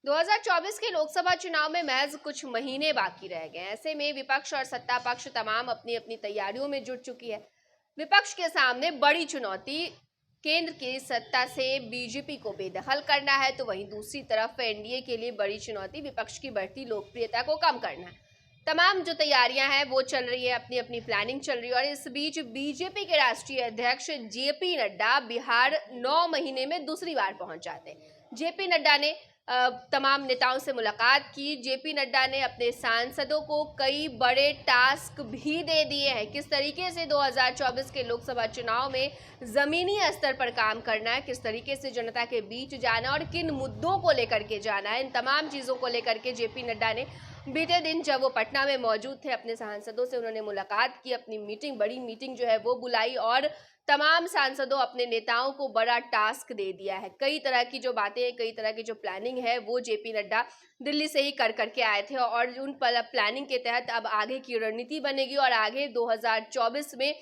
2024 के लोकसभा चुनाव में महज कुछ महीने बाकी रह गए। ऐसे में विपक्ष और सत्ता पक्ष तमाम अपनी अपनी तैयारियों में जुट चुकी है। विपक्ष के सामने बड़ी चुनौती केंद्र की सत्ता से बीजेपी को बेदखल करना है, तो वहीं दूसरी तरफ एनडीए के लिए बड़ी चुनौती विपक्ष की बढ़ती लोकप्रियता को कम करना है। तमाम जो तैयारियां हैं वो चल रही है, अपनी अपनी प्लानिंग चल रही है। और इस बीच बीजेपी के राष्ट्रीय अध्यक्ष जेपी नड्डा बिहार 9 महीने में दूसरी बार पहुंच जाते हैं। जेपी नड्डा ने तमाम नेताओं से मुलाकात की। जेपी नड्डा ने अपने सांसदों को कई बड़े टास्क भी दे दिए हैं। किस तरीके से 2024 के लोकसभा चुनाव में जमीनी स्तर पर काम करना है, किस तरीके से जनता के बीच जाना और किन मुद्दों को लेकर के जाना है, इन तमाम चीजों को लेकर के जेपी नड्डा ने बीते दिन जब वो पटना में मौजूद थे अपने सांसदों से उन्होंने मुलाकात की, अपनी मीटिंग, बड़ी मीटिंग जो है वो बुलाई और तमाम सांसदों अपने नेताओं को बड़ा टास्क दे दिया है। कई तरह की जो बातें, कई तरह की जो प्लानिंग है वो जेपी नड्डा दिल्ली से ही कर करके आए थे और उन प्लानिंग के तहत अब आगे की रणनीति बनेगी और आगे 2024 में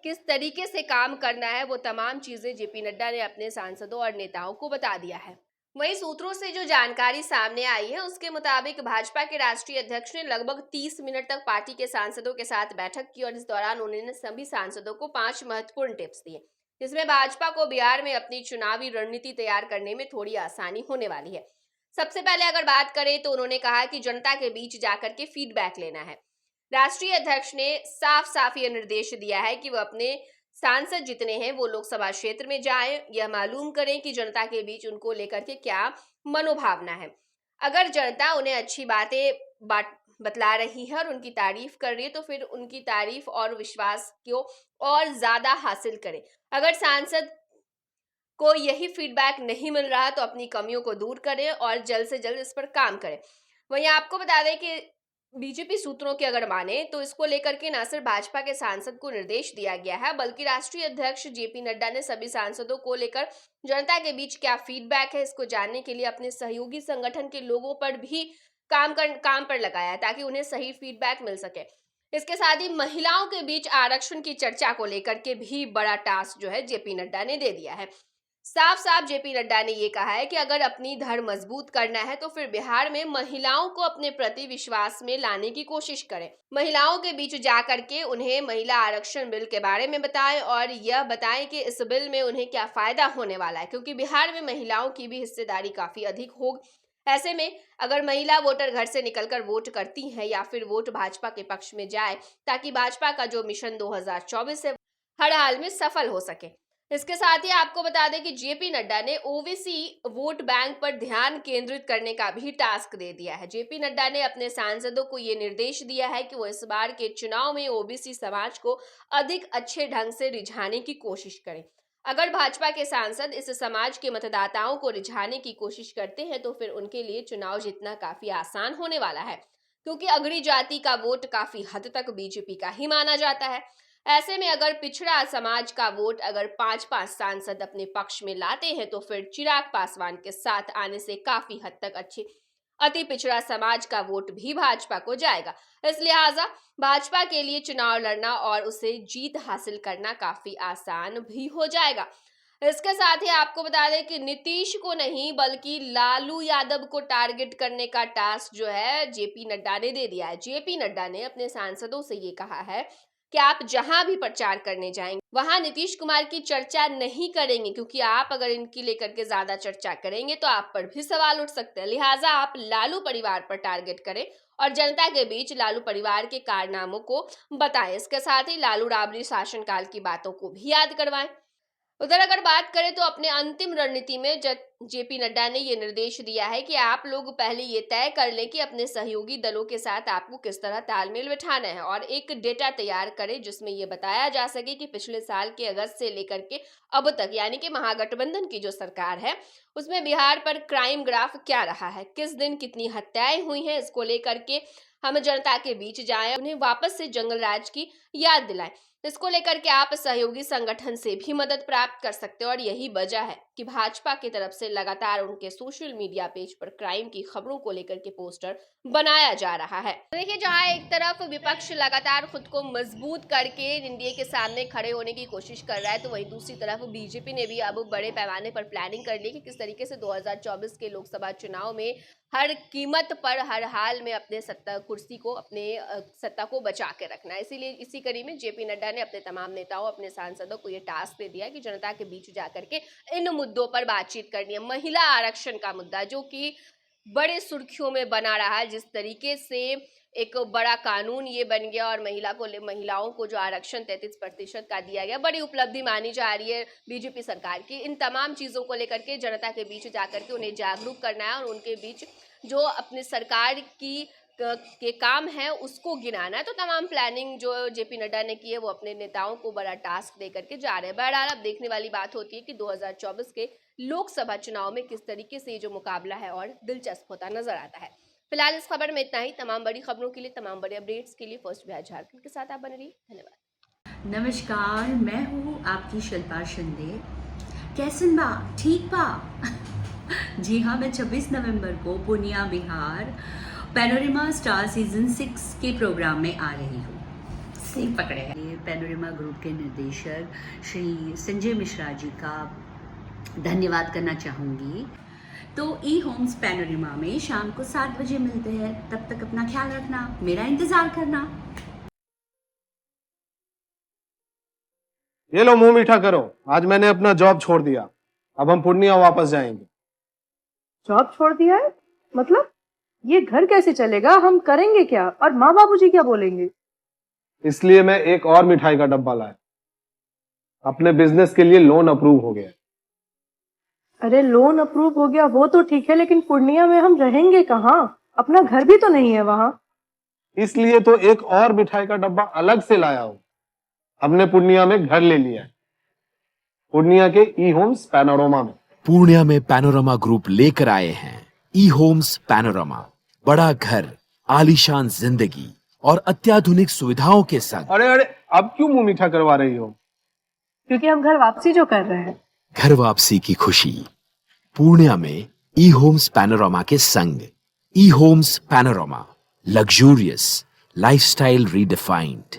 किस तरीके से काम करना है वो तमाम चीजें जेपी नड्डा ने अपने सांसदों और नेताओं को बता दिया है। वहीं सूत्रों से जो जानकारी सामने आई है उसके मुताबिक भाजपा के राष्ट्रीय अध्यक्ष ने लगभग 30 मिनट तक पार्टी के सांसदों के साथ बैठक की और इस दौरान उन्होंने सभी सांसदों को 5 महत्वपूर्ण टिप्स दिए, जिसमें भाजपा को बिहार में अपनी चुनावी रणनीति तैयार करने में थोड़ी आसानी होने वाली है। सबसे पहले अगर बात करें तो उन्होंने कहा कि जनता के बीच जाकर के फीडबैक लेना है। राष्ट्रीय अध्यक्ष ने साफ साफ यह निर्देश दिया है कि वह अपने सांसद जितने हैं वो लोकसभा क्षेत्र में जाएं, यह मालूम करें कि जनता के बीच उनको लेकर के क्या मनोभावना है। अगर जनता उन्हें अच्छी बातें बतला रही है और उनकी तारीफ कर रही है तो फिर उनकी तारीफ और विश्वास को और ज्यादा हासिल करें। अगर सांसद को यही फीडबैक नहीं मिल रहा तो अपनी कमियों को दूर करें और जल्द से जल्द इस पर काम करें। वहीं आपको बता दें कि बीजेपी सूत्रों के अगर माने तो इसको लेकर के न सिर्फ भाजपा के सांसद को निर्देश दिया गया है बल्कि राष्ट्रीय अध्यक्ष जेपी नड्डा ने सभी सांसदों को लेकर जनता के बीच क्या फीडबैक है इसको जानने के लिए अपने सहयोगी संगठन के लोगों पर भी काम पर लगाया है ताकि उन्हें सही फीडबैक मिल सके। इसके साथ ही महिलाओं के बीच आरक्षण की चर्चा को लेकर के भी बड़ा टास्क जो है जेपी नड्डा ने दे दिया है। साफ साफ जेपी नड्डा ने यह कहा है कि अगर अपनी धड़ मजबूत करना है तो फिर बिहार में महिलाओं को अपने प्रति विश्वास में लाने की कोशिश करें। महिलाओं के बीच जाकर के उन्हें महिला आरक्षण बिल के बारे में बताएं और यह बताएं कि इस बिल में उन्हें क्या फायदा होने वाला है, क्योंकि बिहार में महिलाओं की भी हिस्सेदारी काफी अधिक होगी। ऐसे में अगर महिला वोटर घर से निकलकर वोट करती हैं या फिर वोट भाजपा के पक्ष में जाए ताकि भाजपा का जो मिशन 2024 है हर हाल में सफल हो सके। इसके साथ ही आपको बता दें कि जेपी नड्डा ने ओबीसी वोट बैंक पर ध्यान केंद्रित करने का भी टास्क दे दिया है। जेपी नड्डा ने अपने सांसदों को यह निर्देश दिया है कि वो इस बार के चुनाव में ओबीसी समाज को अधिक अच्छे ढंग से रिझाने की कोशिश करें। अगर भाजपा के सांसद इस समाज के मतदाताओं को रिझाने की कोशिश करते हैं तो फिर उनके लिए चुनाव जीतना काफी आसान होने वाला है, क्योंकि अगड़ी जाति का वोट काफी हद तक बीजेपी का ही माना जाता है। ऐसे में अगर पिछड़ा समाज का वोट अगर 5-5 सांसद अपने पक्ष में लाते हैं तो फिर चिराग पासवान के साथ आने से काफी हद तक अच्छे अति पिछड़ा समाज का वोट भी भाजपा को जाएगा। इस लिहाजा भाजपा के लिए चुनाव लड़ना और उसे जीत हासिल करना काफी आसान भी हो जाएगा। इसके साथ ही आपको बता दें कि नीतीश को नहीं बल्कि लालू यादव को टारगेट करने का टास्क जो है जेपी नड्डा ने दे दिया है। जेपी नड्डा ने अपने सांसदों से ये कहा है कि आप जहां भी प्रचार करने जाएंगे वहां नीतीश कुमार की चर्चा नहीं करेंगे, क्योंकि आप अगर इनकी लेकर के ज्यादा चर्चा करेंगे तो आप पर भी सवाल उठ सकते हैं। लिहाजा आप लालू परिवार पर टारगेट करें और जनता के बीच लालू परिवार के कारनामों को बताएं। इसके साथ ही लालू राबड़ी शासनकाल की बातों को भी याद करवाएं। उधर अगर बात करें तो अपने अंतिम रणनीति में जेपी नड्डा ने यह निर्देश दिया है कि आप लोग पहले ये तय कर लें कि अपने सहयोगी दलों के साथ आपको किस तरह तालमेल बिठाना है और एक डेटा तैयार करें जिसमें यह बताया जा सके कि पिछले साल के अगस्त से लेकर के अब तक यानी कि महागठबंधन की जो सरकार है उसमें बिहार पर क्राइम ग्राफ क्या रहा है, किस दिन कितनी हत्याएं हुई हैं, इसको लेकर के हम जनता के बीच जाएं, उन्हें वापस से जंगल राज की याद दिलाएं। इसको लेकर के आप सहयोगी संगठन से भी मदद प्राप्त कर सकते हो और यही वजह है कि भाजपा की तरफ से लगातार उनके सोशल मीडिया पेज पर क्राइम की खबरों को लेकर के पोस्टर बनाया जा रहा है। देखिए, जहां एक तरफ विपक्ष लगातार खुद को मजबूत करके एनडीए के सामने खड़े होने की कोशिश कर रहा है तो वहीं दूसरी तरफ बीजेपी ने भी अब बड़े पैमाने पर प्लानिंग कर ली कि किस तरीके से 2024 के लोकसभा चुनाव में हर कीमत पर हर हाल में अपने कुर्सी को, अपने सत्ता को बचा के रखना है। इसीलिए इसी कड़ी में जेपी नड्डा ने अपने तमाम नेताओं, अपने सांसदों को ये टास्क दे दिया कि जनता के बीच जाकर के इन मुद्दों पर बातचीत करनी है। महिला आरक्षण का मुद्दा जो कि बड़े सुर्खियों में बना रहा है, जिस तरीके से एक बड़ा कानून ये बन गया और महिलाओं को जो आरक्षण 33% का दिया गया, बड़ी उपलब्धि मानी जा रही है बीजेपी सरकार की। इन तमाम चीज़ों को लेकर के जनता के बीच जाकर के उन्हें जागरूक करना है और उनके बीच जो अपनी सरकार की के काम है उसको गिनाना है। तो तमाम प्लानिंग जो जेपी नड्डा ने की है वो अपने नेताओं को बड़ा टास्क दे करके जा रहे हैं। बहरहाल अब देखने वाली बात होती है कि 2024 के लोकसभा चुनाव में किस तरीके से जो मुकाबला है और दिलचस्प होता नजर आता है। फिलहाल इस खबर में इतना ही। तमाम बड़ी खबरों के लिए, तमाम बड़े अपडेट्स के लिए फर्स्ट बिहार झारखंड के साथ आप बने रहिए। धन्यवाद। नमस्कार, मैं हूँ आपकी शिल्पा शिंदे। कैसन बा? ठीक बा? जी हाँ, मैं 26 नवंबर को Purnia Bihar panorama star season 6 के प्रोग्राम में आ रही हूँ। सीट पकड़े हैं। ये पैनोरमा ग्रुप के निर्देशक श्री संजय मिश्रा जी का धन्यवाद करना चाहूँगी। तो ई होम्स पैनोरमा में शाम को 7 बजे मिलते हैं। तब तक अपना ख्याल रखना, मेरा इंतजार करना। ये लो, मुंह मीठा करो। आज मैंने अपना जॉब छोड़ दिया, अब हम पूर्णिया वापस जाएंगे। जॉब छोड़ दिया है? मतलब ये घर कैसे चलेगा? हम करेंगे क्या? और माँ बाबूजी क्या बोलेंगे? इसलिए मैं एक और मिठाई का डब्बा लाया। अपने बिजनेस के लिए लोन अप्रूव हो गया। अरे लोन अप्रूव हो गया वो तो ठीक है, लेकिन पूर्णिया में हम रहेंगे कहाँ? अपना घर भी तो नहीं है वहाँ। इसलिए तो एक और मिठाई का डब्बा अलग से लाया हूँ। हमने पूर्णिया में घर ले लिया है, पूर्णिया के ई होम्स पैनोरमा में। पूर्णिया में पैनोरमा ग्रुप लेकर आए हैं ई होम्स पैनोरमा। बड़ा घर, आलीशान जिंदगी और अत्याधुनिक सुविधाओं के संग। अरे अरे, अब क्यों मुंह मीठा करवा रही हो? क्योंकि हम घर वापसी जो कर रहे हैं। घर वापसी की खुशी पूर्णिया में ई होम्स पैनोरमा के संग। E Homes Panorama, luxurious lifestyle redefined.